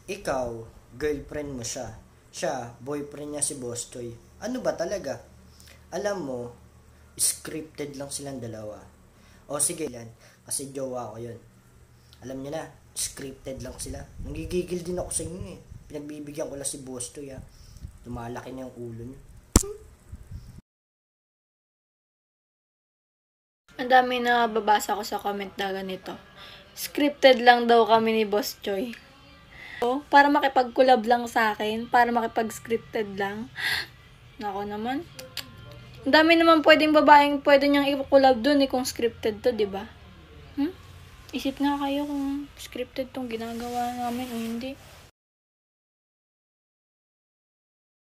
Ikaw, girlfriend mo siya. Siya, boyfriend niya si Bostoy. Ano ba talaga? Alam mo, scripted lang silang dalawa. O sige yan, kasi jowa ko yun. Alam niyo na, scripted lang sila. Nangigigil din ako sa inyo eh. Pinagbibigyan ko lang si Bostoy ah. Lumalaki na yung ulo niyo. Ang dami na babasa ko sa comment na ganito. Scripted lang daw kami ni Boss Choi. Para makipag-collab lang sa akin, para makipag-scripted lang. Nako naman. Ang dami naman pwedeng babaeng pwede niyang i-collab dun kung scripted to, di ba? Isip nga kayo kung scripted tong ginagawa namin o hindi.